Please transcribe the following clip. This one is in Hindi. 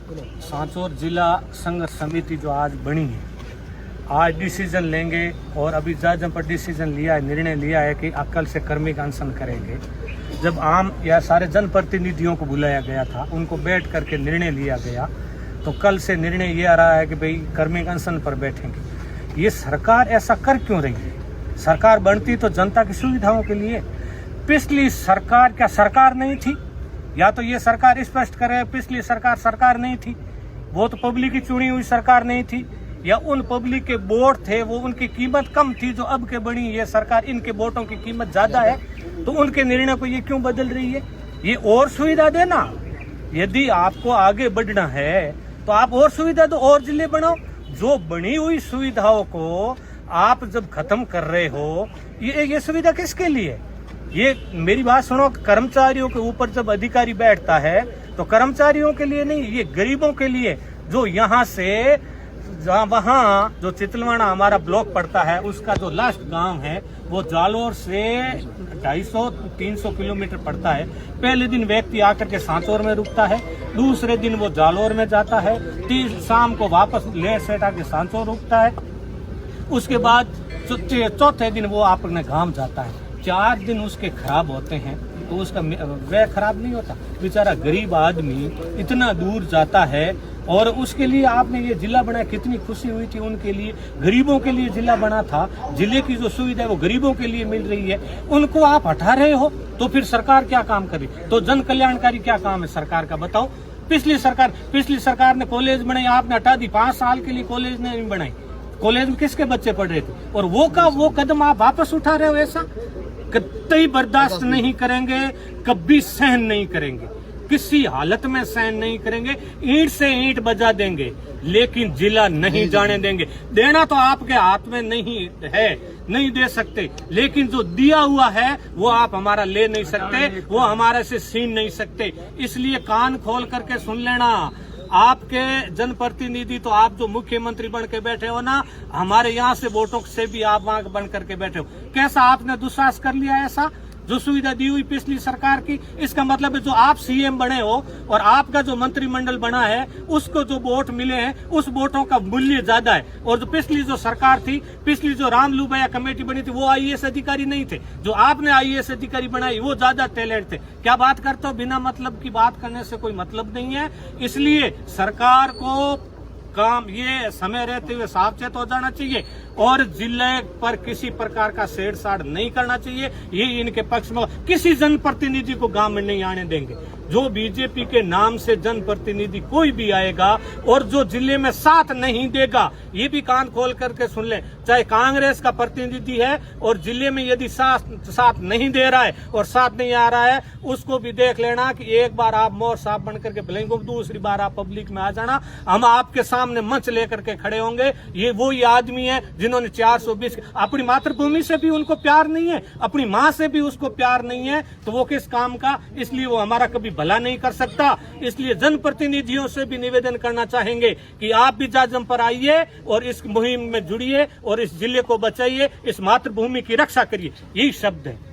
सांचौर जिला संघर्ष समिति जो आज बनी है, आज डिसीजन लेंगे और अभी जज पर डिसीजन लिया है, निर्णय लिया है कि कल से कर्मिक अनशन करेंगे। जब आम या सारे जनप्रतिनिधियों को बुलाया गया था, उनको बैठ करके निर्णय लिया गया, तो कल से निर्णय ये आ रहा है कि भाई कर्मिक अनशन पर बैठेंगे। ये सरकार ऐसा कर क्यों रही है? सरकार बनती तो जनता की सुविधाओं के लिए। पिछली सरकार क्या सरकार नहीं थी? या तो ये सरकार स्पष्ट करे पिछली सरकार नहीं थी, वो तो पब्लिक की चुनी हुई सरकार नहीं थी, या उन पब्लिक के वोट थे वो उनकी कीमत कम थी जो अब के बनी ये सरकार, इनके वोटों की कीमत ज्यादा है, तो उनके निर्णय को ये क्यों बदल रही है? ये और सुविधा देना। यदि आपको आगे बढ़ना है तो आप और सुविधा दो, और जिले बनाओ। जो बनी हुई सुविधाओं को आप जब खत्म कर रहे हो, ये सुविधा किसके लिए? ये मेरी बात सुनो, कर्मचारियों के ऊपर जब अधिकारी बैठता है तो कर्मचारियों के लिए नहीं, ये गरीबों के लिए, जो यहाँ से वहाँ जो चितलवाड़ा हमारा ब्लॉक पड़ता है, उसका जो लास्ट गांव है वो जालोर से 250-300 किलोमीटर पड़ता है। पहले दिन व्यक्ति आकर के सांचौर में रुकता है, दूसरे दिन वो जालोर में जाता है, शाम को वापस लेट सेट आके सांचौर रुकता है, उसके बाद चौथे दिन वो अपने गांव जाता है। 4 दिन उसके खराब होते हैं तो उसका व्यय खराब नहीं होता? बेचारा गरीब आदमी इतना दूर जाता है, और उसके लिए आपने ये जिला बनाया, कितनी खुशी हुई थी उनके लिए। गरीबों के लिए जिला बना था, जिले की जो सुविधा है वो गरीबों के लिए मिल रही है, उनको आप हटा रहे हो, तो फिर सरकार क्या काम करे? तो जन कल्याणकारी क्या काम है सरकार का, बताओ? पिछली सरकार ने कॉलेज बनाई, आपने हटा दी। 5 साल के लिए कॉलेज नहीं बनाई। कॉलेज में किसके बच्चे पढ़ रहे थे? और वो कदम आप वापस उठा रहे हो। ऐसा कतई बर्दाश्त नहीं करेंगे, कभी सहन नहीं करेंगे, किसी हालत में सहन नहीं करेंगे। ईंट से ईंट बजा देंगे, लेकिन जिला नहीं जाने देंगे। देना तो आपके हाथ में नहीं है, नहीं दे सकते, लेकिन जो दिया हुआ है वो आप हमारा ले नहीं सकते, वो हमारे से छीन नहीं सकते। इसलिए कान खोल करके सुन लेना, आपके जनप्रतिनिधि तो आप जो मुख्यमंत्री बन के बैठे हो ना, हमारे यहाँ से वोटों से भी आप वहां बन करके बैठे हो। कैसा आपने दुस्साहस कर लिया? ऐसा जो सुविधा दी हुई पिछली सरकार की, इसका मतलब है जो आप सीएम बने हो और आपका जो मंत्रिमंडल बना है, उसको जो वोट मिले हैं उस वोटों का मूल्य ज्यादा है। और जो पिछली जो सरकार थी, पिछली जो रामलूबैया कमेटी बनी थी, वो आईएएस अधिकारी नहीं थे। जो आपने आईएएस अधिकारी बनाई वो ज्यादा टैलेंट थे। क्या बात करते हो? बिना मतलब की बात करने से कोई मतलब नहीं है। इसलिए सरकार को काम ये समय रहते हुए सावचेत हो जाना चाहिए और जिले पर किसी प्रकार का छेड़छाड़ नहीं करना चाहिए। ये इनके पक्ष में, किसी जनप्रतिनिधि को गांव में नहीं आने देंगे। जो बीजेपी के नाम से जनप्रतिनिधि कोई भी आएगा और जो जिले में साथ नहीं देगा, ये भी कान खोल करके सुन ले, चाहे कांग्रेस का प्रतिनिधि है और जिले में यदि साथ नहीं दे रहा है और साथ नहीं आ रहा है, उसको भी देख लेना कि एक बार आप मोर साहब बन करके भलेंगे, दूसरी बार आप पब्लिक में आ जाना, हम आपके सामने मंच लेकर के खड़े होंगे। ये वही आदमी है जिन्होंने 420, अपनी मातृभूमि से भी उनको प्यार नहीं है, अपनी माँ से भी उसको प्यार नहीं है, तो वो किस काम का? इसलिए वो हमारा कभी भला नहीं कर सकता। इसलिए जनप्रतिनिधियों से भी निवेदन करना चाहेंगे कि आप भी जाजम पर आइए और इस मुहिम में जुड़िए और इस जिले को बचाइए, इस मातृभूमि की रक्षा करिए। यही शब्द है।